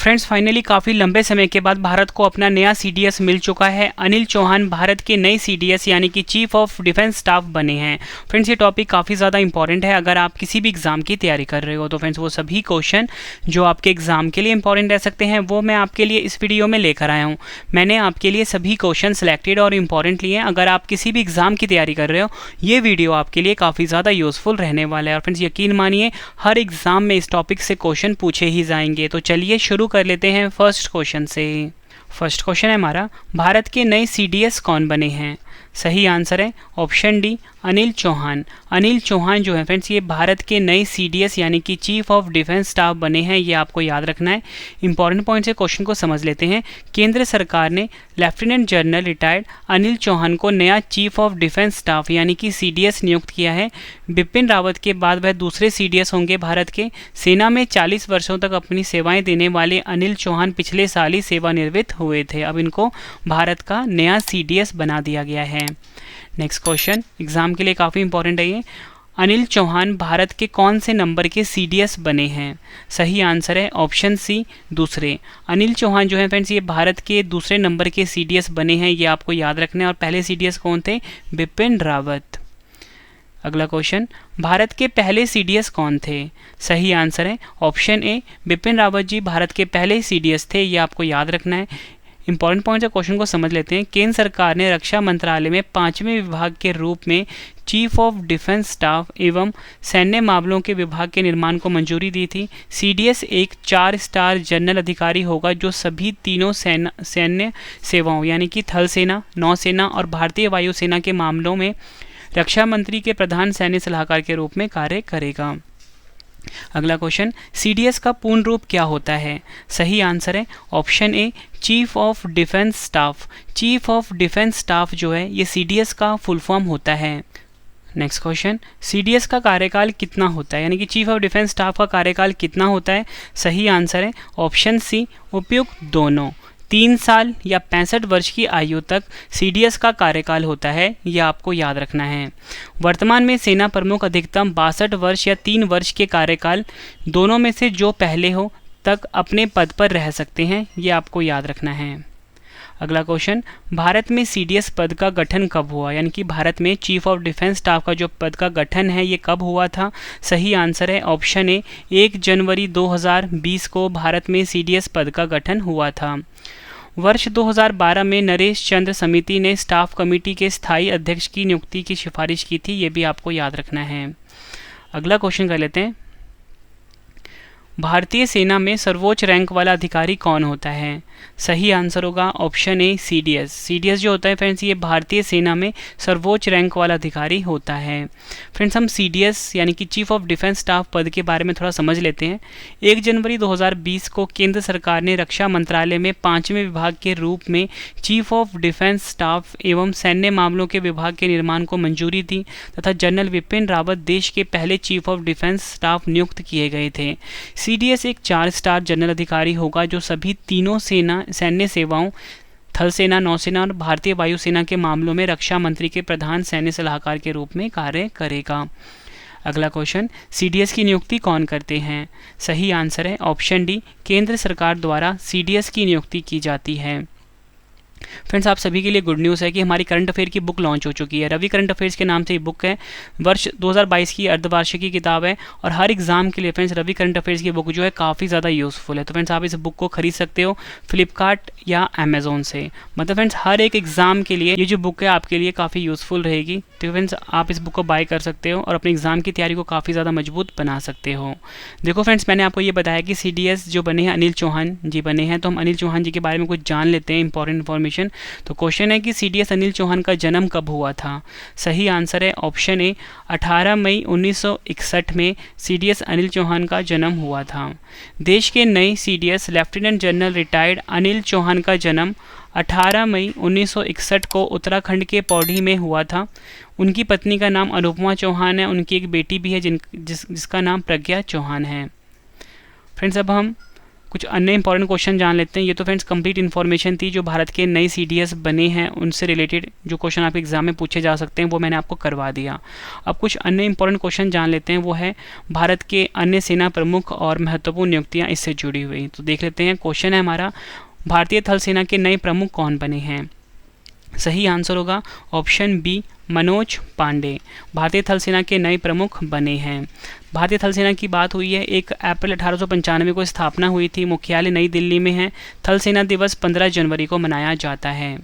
Friends finally काफ़ी लंबे समय के बाद भारत को अपना नया सीडीएस मिल चुका है। अनिल चौहान भारत के नए सीडीएस यानी कि चीफ ऑफ डिफेंस स्टाफ बने हैं। फ्रेंड्स ये टॉपिक काफ़ी ज़्यादा इंपॉर्टेंट है। अगर आप किसी भी एग्ज़ाम की तैयारी कर रहे हो तो फ्रेंड्स वो सभी क्वेश्चन जो आपके एग्ज़ाम के लिए इंपॉर्टेंट रह सकते हैं वो मैं आपके लिए इस वीडियो में लेकर आया हूँ। मैंने आपके लिए सभी क्वेश्चन सिलेक्टेड और इम्पॉर्टेंट लिए हैं। अगर आप किसी भी एग्ज़ाम की तैयारी कर रहे हो ये वीडियो आपके लिए काफ़ी ज़्यादा यूज़फुल रहने वाला है। और फ्रेंड्स यकीन मानिए हर एग्ज़ाम में इस टॉपिक से क्वेश्चन पूछे ही जाएंगे। तो चलिए शुरू कर लेते हैं फर्स्ट क्वेश्चन से। फर्स्ट क्वेश्चन है हमारा, भारत के नए सीडीएस कौन बने हैं? सही आंसर है ऑप्शन डी अनिल चौहान। अनिल चौहान जो है फ्रेंड्स ये भारत के नए सीडीएस यानी कि चीफ ऑफ डिफेंस स्टाफ बने हैं। ये आपको याद रखना है। इंपॉर्टेंट पॉइंट से क्वेश्चन को समझ लेते हैं। केंद्र सरकार ने lieutenant general retired Anil Chauhan को नया चीफ ऑफ डिफेंस स्टाफ यानी कि सीडीएस नियुक्त किया है। बिपिन रावत के बाद वह दूसरे सीडीएस होंगे भारत के। सेना में 40 वर्षों तक अपनी सेवाएं देने वाले अनिल चौहान पिछले साल ही सेवानिवृत्त हुए थे। अब इनको भारत का नया सीडीएस बना दिया गया है। नेक्स्ट क्वेश्चन एग्जाम के लिए काफ़ी इंपॉर्टेंट है ये। अनिल चौहान भारत के कौन से नंबर के सीडीएस बने हैं? सही आंसर है ऑप्शन सी दूसरे। अनिल चौहान जो है फ्रेंड्स ये भारत के दूसरे नंबर के सीडीएस बने हैं। ये आपको याद रखना है। और पहले सीडीएस कौन थे? बिपिन रावत। अगला क्वेश्चन, भारत के पहले सीडीएस कौन थे? सही आंसर है ऑप्शन ए बिपिन रावत जी भारत के पहले सीडीएस थे। ये आपको याद रखना है। इंपॉर्टेंट पॉइंट से क्वेश्चन को समझ लेते हैं। केंद्र सरकार ने रक्षा मंत्रालय में 5वें विभाग के रूप में चीफ ऑफ डिफेंस स्टाफ एवं सैन्य मामलों के विभाग के निर्माण को मंजूरी दी थी। सीडीएस एक 4 स्टार जनरल अधिकारी होगा जो सभी तीनों सैन्य सेवाओं यानी कि थल सेना, नौसेना और भारतीय वायुसेना के मामलों में रक्षा मंत्री के प्रधान सैन्य सलाहकार के रूप में कार्य करेगा। अगला क्वेश्चन, सीडीएस का पूर्ण रूप क्या होता है? सही आंसर है option a chief of defence staff. Chief of defence staff जो है ये सीडीएस का फुल फॉर्म होता है। नेक्स्ट क्वेश्चन, सीडीएस का कार्यकाल कितना होता है यानी कि चीफ ऑफ डिफेंस स्टाफ का कार्यकाल कितना होता है? सही आंसर है ऑप्शन सी उपयुक्त दोनों। 3 साल या 65 वर्ष की आयु तक सीडीएस का कार्यकाल होता है। यह आपको याद रखना है। वर्तमान में सेना प्रमुख अधिकतम 62 वर्ष या 3 वर्ष के कार्यकाल दोनों में से जो पहले हो तक अपने पद पर रह सकते हैं। यह आपको याद रखना है। अगला क्वेश्चन, भारत में सीडीएस पद का गठन कब हुआ यानी कि भारत में चीफ ऑफ डिफेंस स्टाफ का जो पद का गठन है ये कब हुआ था? सही आंसर है ऑप्शन ए 1 जनवरी 2020 को भारत में सीडीएस पद का गठन हुआ था। वर्ष 2012 में नरेश चंद्र समिति ने स्टाफ कमेटी के स्थायी अध्यक्ष की नियुक्ति की सिफारिश की थी। ये भी आपको याद रखना है। अगला क्वेश्चन कर लेते हैं, भारतीय सेना में सर्वोच्च रैंक वाला अधिकारी कौन होता है? सही आंसर होगा ऑप्शन ए सीडीएस। सीडीएस जो होता है फ्रेंड्स ये भारतीय सेना में सर्वोच्च रैंक वाला अधिकारी होता है। फ्रेंड्स हम सीडीएस यानी कि चीफ ऑफ डिफेंस स्टाफ पद के बारे में थोड़ा समझ लेते हैं। 1 जनवरी 2020 को केंद्र सरकार ने रक्षा मंत्रालय में 5वें विभाग के रूप में चीफ ऑफ डिफेंस स्टाफ एवं सैन्य मामलों के विभाग के निर्माण को मंजूरी दी तथा जनरल विपिन रावत देश के पहले चीफ ऑफ डिफेंस स्टाफ नियुक्त किए गए थे। सीडीएस एक 4 स्टार जनरल अधिकारी होगा जो सभी तीनों सैन्य सेवाओं थल सेना, नौसेना और भारतीय वायुसेना के मामलों में रक्षा मंत्री के प्रधान सैन्य सलाहकार के रूप में कार्य करेगा। अगला क्वेश्चन, सीडीएस की नियुक्ति कौन करते हैं? सही आंसर है ऑप्शन डी केंद्र सरकार द्वारा सीडीएस की नियुक्ति की जाती है। फ्रेंड्स आप सभी के लिए गुड न्यूज़ है कि हमारी करंट अफेयर की बुक लॉन्च हो चुकी है। रवि करंट अफेयर्स के नाम से ये बुक है। वर्ष 2022 की अर्धवार्षिकी किताब है और हर एग्जाम के लिए फ्रेंड्स रवि करंट अफेयर्स की बुक जो है काफ़ी ज़्यादा यूज़फुल है। तो फ्रेंड्स आप इस बुक को खरीद सकते हो फ्लिपकार्ट या अमेजोन से। मतलब फ्रेंड्स हर एक एग्जाम के लिए ये जो बुक है आपके लिए काफ़ी यूज़फुल रहेगी। तो फ्रेंड्स आप इस बुक को बाय कर सकते हो और अपने एग्जाम की तैयारी को काफ़ी ज़्यादा मजबूत बना सकते हो। देखो फ्रेंड्स मैंने आपको ये बताया कि सीडीएस जो बने हैं अनिल चौहान जी बने हैं। तो हम अनिल चौहान जी के बारे में कुछ जान लेते हैं इंपॉर्टेंट इन्फॉर्मेशन। तो क्वेश्चन है कि सीडीएस अनिल चौहान का जन्म कब हुआ था? सही आंसर है ऑप्शन ए 18 मई 1961 में सीडीएस अनिल चौहान का जन्म हुआ था। देश के नए CDS lieutenant general retired Anil Chauhan का जन्म 18 मई 1961 को उत्तराखंड के पौड़ी में हुआ था। उनकी पत्नी का नाम अनुपमा चौहान है। उनकी एक बेटी भी है जिसका नाम प्रज्ञा चौहान है। फ्रेंड्स अब हम कुछ अन्य इंपॉर्टेंट क्वेश्चन जान लेते हैं। ये तो फ्रेंड्स कंप्लीट इन्फॉर्मेशन थी जो भारत के नए CDS बने हैं उनसे रिलेटेड जो क्वेश्चन आपके एग्जाम में पूछे जा सकते हैं वो मैंने आपको करवा दिया। अब कुछ अन्य इंपॉर्टेंट क्वेश्चन जान लेते हैं, वो है भारत के अन्य सेना प्रमुख और महत्वपूर्ण नियुक्तियाँ इससे जुड़ी हुई। तो देख लेते हैं, क्वेश्चन है हमारा, भारतीय थल सेना के नए प्रमुख कौन बने हैं? सही आंसर होगा ऑप्शन बी, मनोज पांडे। भारतीय थल सेना के नए प्रमुख बने हैं। भारतीय थल सेना की बात हुई है, 1 अप्रैल 1895 को स्थापना हुई थी, मुख्यालय नई दिल्ली में है। थल सेना दिवस 15 जनवरी को मनाया जाता है।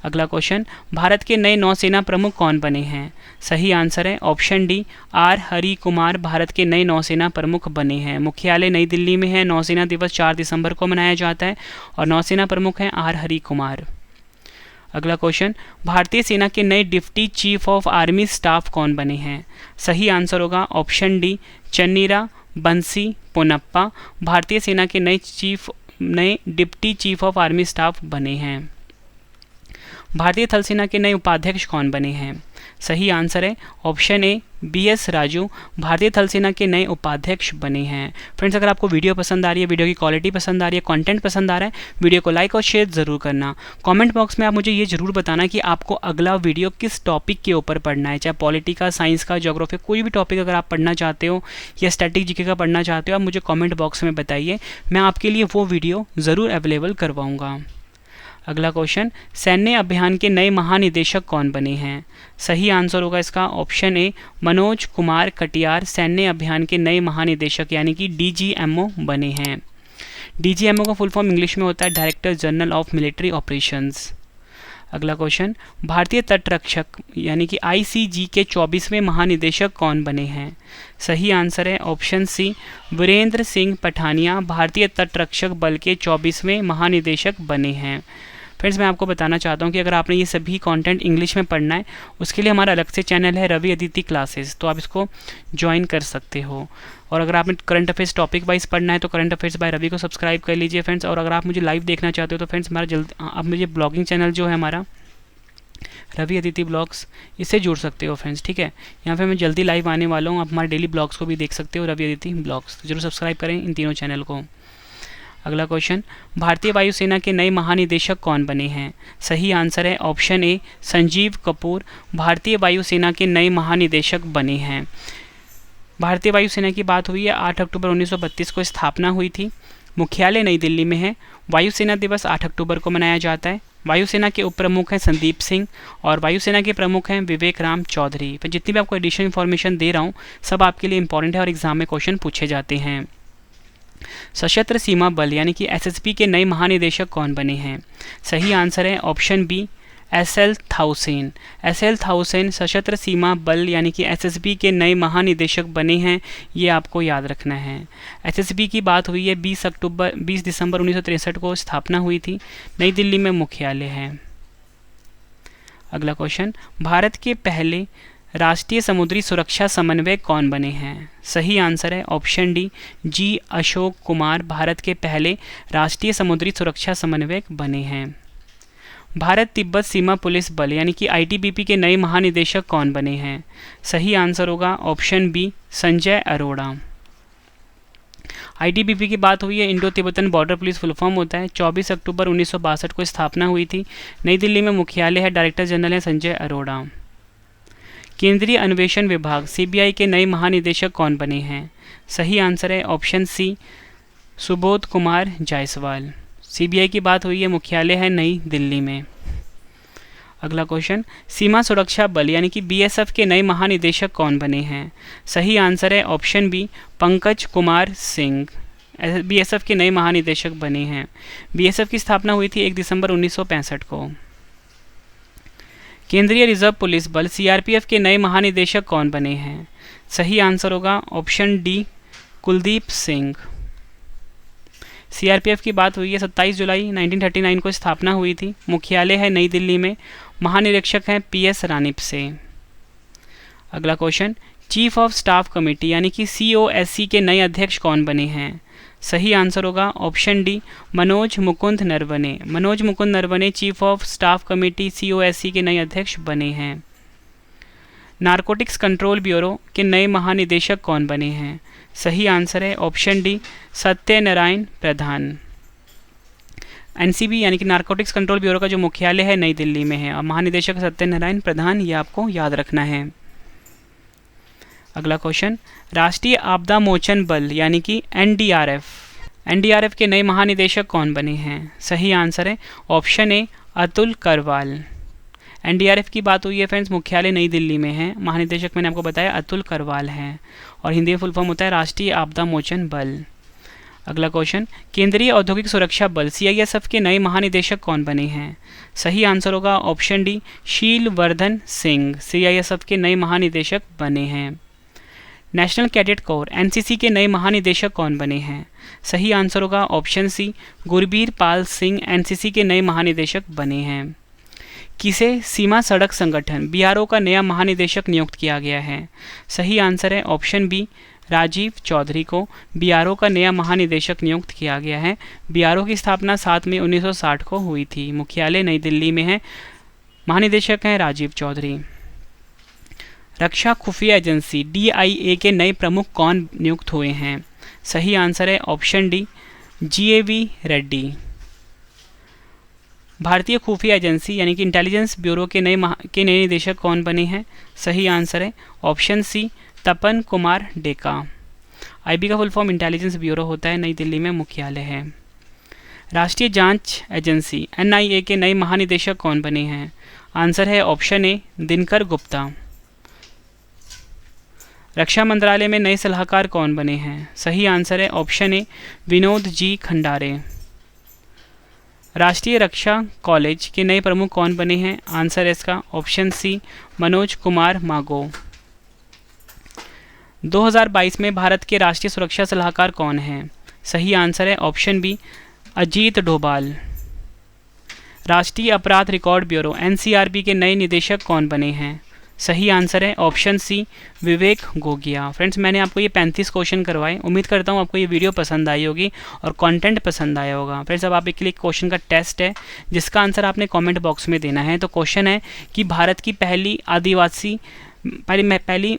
अगला क्वेश्चन, भारत के नए नौसेना प्रमुख कौन बने हैं? सही आंसर है option D, R Hari Kumar Bharat के नए नौसेना प्रमुख बने हैं। मुख्यालय नई दिल्ली में है। नौसेना दिवस 4 दिसंबर को मनाया जाता है और नौसेना प्रमुख हैं आर हरि कुमार। अगला क्वेश्चन, भारतीय सेना के नए deputy chief of army staff कौन बने हैं? सही आंसर होगा ऑप्शन डी, चन्नीरा बंसी पोनप्पा भारतीय सेना के नए deputy chief of army staff बने हैं। भारतीय थल सेना के नए उपाध्यक्ष कौन बने हैं? सही आंसर है ऑप्शन ए, BS राजू भारतीय थल सेना के नए उपाध्यक्ष बने हैं। फ्रेंड्स, अगर आपको वीडियो पसंद आ रही है, वीडियो की क्वालिटी पसंद आ रही है, कंटेंट पसंद आ रहा है, वीडियो को लाइक और शेयर ज़रूर करना। कमेंट बॉक्स में आप मुझे ये ज़रूर बताना कि आपको अगला वीडियो किस टॉपिक के ऊपर पढ़ना है, चाहे पॉलिटी का, साइंस का, ज्योग्राफी, कोई भी टॉपिक अगर आप पढ़ना चाहते हो या स्टैटिक जीके का पढ़ना चाहते हो, आप मुझे कॉमेंट बॉक्स में बताइए, मैं आपके लिए वो वीडियो ज़रूर अवेलेबल करवाऊँगा। अगला क्वेश्चन, सैन्य अभियान के नए महानिदेशक कौन बने हैं? सही आंसर होगा इसका ऑप्शन ए, मनोज कुमार कटियार सैन्य अभियान के नए महानिदेशक यानी कि DGMO बने हैं। DGMO का फुल फॉर्म इंग्लिश में होता है director general of military operations. अगला क्वेश्चन, भारतीय तटरक्षक यानी कि ICG के 24वें महानिदेशक कौन बने हैं? सही आंसर है ऑप्शन सी, वीरेंद्र सिंह पठानिया भारतीय तटरक्षक बल के 24वें महानिदेशक बने हैं। फ्रेंड्स, मैं आपको बताना चाहता हूं कि अगर आपने ये सभी कंटेंट इंग्लिश में पढ़ना है उसके लिए हमारा अलग से चैनल है रवि अदिति क्लासेस, तो आप इसको ज्वाइन कर सकते हो। और अगर आपने करंट अफेयर्स टॉपिक वाइज पढ़ना है तो करंट अफेयर्स बाय रवि को सब्सक्राइब कर लीजिए फ्रेंड्स। और अगर आप मुझे लाइव देखना चाहते हो तो फ्रेंड्स आप मुझे ब्लॉगिंग चैनल जो है हमारा रवि अदिति ब्लॉग्स, इससे जुड़ सकते हो फ्रेंड्स, ठीक है। यहाँ पे मैं जल्दी लाइव आने वाला हूँ, आप हमारे डेली ब्लॉग्स को भी देख सकते हो रवि अदिति ब्लॉग्स, जरूर सब्सक्राइब करें इन तीनों चैनल को। अगला क्वेश्चन, भारतीय वायुसेना के नए महानिदेशक कौन बने हैं? सही आंसर है ऑप्शन ए, संजीव कपूर भारतीय वायुसेना के नए महानिदेशक बने हैं। भारतीय वायुसेना की बात हुई है, 8 अक्टूबर 1932 को स्थापना हुई थी, मुख्यालय नई दिल्ली में है। वायुसेना दिवस 8 अक्टूबर को मनाया जाता है। वायुसेना के उप प्रमुख हैं संदीप सिंह और वायुसेना के प्रमुख हैं विवेक राम चौधरी। तो जितनी भी आपको एडिशनल इन्फॉर्मेशन दे रहा हूँ सब आपके लिए इंपॉर्टेंट है और एग्जाम में क्वेश्चन पूछे जाते हैं। सशस्त्र सीमा बल यानी कि SSB के नए महानिदेशक कौन बने हैं? सही आंसर है ऑप्शन बी, SL थाउसेन। SL थाउसेन सशस्त्र सीमा बल यानी कि SSB के नए महानिदेशक बने हैं, ये आपको याद रखना है। SSB की बात हुई है 20 दिसंबर 1963 को स्थापना हुई थी, नई दिल्ली में मुख्यालय है। अगला क्वेश्चन, भारत के पहले राष्ट्रीय समुद्री सुरक्षा समन्वयक कौन बने हैं? सही आंसर है option D, G Ashok Kumar Bharat के पहले राष्ट्रीय समुद्री सुरक्षा समन्वयक बने हैं। भारत तिब्बत सीमा पुलिस बल यानी कि ITBP के नए महानिदेशक कौन बने हैं? सही आंसर होगा option B, Sanjay Arora. ITBP की बात हुई है, Indo Tibetan border police full form होता है। 24 अक्टूबर 1962 को स्थापना हुई थी, नई दिल्ली में मुख्यालय है, डायरेक्टर जनरल है संजय अरोड़ा। केंद्रीय अन्वेषण विभाग CBI के नए महानिदेशक कौन बने हैं? सही आंसर है option C, Subodh Kumar Jaiswal. CBI की बात हुई है, मुख्यालय है नई दिल्ली में। अगला क्वेश्चन, सीमा सुरक्षा बल यानी कि BSF के नए महानिदेशक कौन बने हैं? सही आंसर है option B, Pankaj Kumar Singh BSF के नए महानिदेशक बने हैं। BSF की स्थापना हुई थी 1 दिसंबर 1965 को। केंद्रीय रिजर्व पुलिस बल CRPF के नए महानिदेशक कौन बने हैं? सही आंसर होगा option D, Kuldeep Singh. CRPF की बात हुई है, 27 जुलाई 1939 को स्थापना हुई थी, मुख्यालय है नई दिल्ली में, महानिरीक्षक हैं PS रानीपसे। अगला question, chief of staff committee यानी कि COSC के नए अध्यक्ष कौन बने हैं? सही आंसर होगा option D, Manoj Mukund Naravane. Manoj Mukund Naravane chief of staff committee COSC के नए अध्यक्ष बने हैं। नारकोटिक्स कंट्रोल ब्यूरो के नए महानिदेशक कौन बने हैं? सही आंसर है ऑप्शन डी, सत्यनारायण प्रधान। एनसीबी यानी कि नारकोटिक्स कंट्रोल ब्यूरो का जो मुख्यालय है नई दिल्ली में है और महानिदेशक सत्यनारायण प्रधान, ये आपको याद रखना है। अगला क्वेश्चन, राष्ट्रीय आपदा मोचन बल यानी कि एनडीआरएफ के नए महानिदेशक कौन बने हैं? सही आंसर है option A, Atul Karwal. NDRF की बात हुई है फ्रेंड्स, मुख्यालय नई दिल्ली में है, महानिदेशक मैंने आपको बताया अतुल करवाल हैं और हिंदी में फुल फॉर्म होता है राष्ट्रीय आपदा मोचन बल। अगला क्वेश्चन, केंद्रीय औद्योगिक सुरक्षा बल सीआईएसएफ के नए महानिदेशक कौन बने हैं? सही आंसर होगा option D, Sheelvardhan Singh CISF के नए महानिदेशक बने हैं। नेशनल कैडेट कोर एनसीसी के नए महानिदेशक कौन बने हैं? सही आंसर होगा option C, Gurbir Pal Singh NCC के नए महानिदेशक बने हैं। किसे सीमा सड़क संगठन बीआरओ का नया महानिदेशक नियुक्त किया गया है? सही आंसर है ऑप्शन बी, राजीव चौधरी को बीआरओ का नया महानिदेशक नियुक्त किया गया है। बीआरओ की स्थापना 7 मई 1960 को हुई थी, मुख्यालय नई दिल्ली में है, महानिदेशक हैं राजीव चौधरी। रक्षा खुफिया एजेंसी डीआईए के नए प्रमुख कौन नियुक्त हुए हैं? सही आंसर है ऑप्शन डी, जीएवी रेड्डी। भारतीय खुफिया एजेंसी यानी कि इंटेलिजेंस ब्यूरो के नए निदेशक कौन बने हैं? सही आंसर है ऑप्शन सी, तपन कुमार डेका। आईबी का फुल फॉर्म इंटेलिजेंस ब्यूरो होता है, नई दिल्ली में मुख्यालय है। राष्ट्रीय जांच एजेंसी एनआईए के नए महानिदेशक कौन बने हैं? आंसर है ऑप्शन ए, दिनकर गुप्ता। रक्षा मंत्रालय में नए सलाहकार कौन बने हैं? सही आंसर है ऑप्शन ए, विनोद जी खंडारे। राष्ट्रीय रक्षा कॉलेज के नए प्रमुख कौन बने हैं? आंसर है इसका ऑप्शन सी, मनोज कुमार मागो। 2022 में भारत के राष्ट्रीय सुरक्षा सलाहकार कौन हैं? सही आंसर है ऑप्शन बी, अजीत डोभाल। राष्ट्रीय अपराध रिकॉर्ड ब्यूरो एनसीआरबी के नए निदेशक कौन बने हैं? सही आंसर है ऑप्शन सी, विवेक गोगिया। फ्रेंड्स, मैंने आपको ये 35 क्वेश्चन करवाए, उम्मीद करता हूँ आपको ये वीडियो पसंद आई होगी और कंटेंट पसंद आया होगा। फ्रेंड्स, अब आपके लिए क्वेश्चन का टेस्ट है जिसका आंसर आपने कमेंट बॉक्स में देना है। तो क्वेश्चन है कि भारत की पहली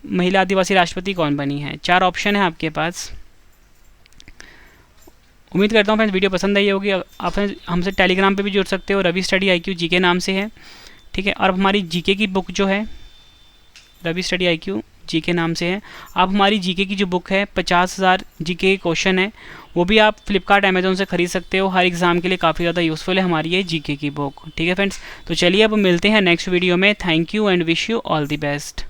महिला आदिवासी राष्ट्रपति कौन बनी है? 4 ऑप्शन है आपके पास। उम्मीद करता हूँ फ्रेंड्स वीडियो पसंद आई होगी। आप हमसे टेलीग्राम पे भी जुड़ सकते हो, रवि स्टडी IQ जीके नाम से है, ठीक है। और हमारी जीके की बुक जो है रवि स्टडी IQ जीके नाम से है। आप हमारी जीके की जो बुक है 50,000 जीके के क्वेश्चन है, वो भी आप फ्लिपकार्ट अमेजोन से खरीद सकते हो। हर एग्जाम के लिए काफ़ी ज़्यादा यूज़फुल है हमारी ये जीके की बुक, ठीक है फ्रेंड्स। तो चलिए अब मिलते हैं नेक्स्ट वीडियो में। Thank you and wish you all the best.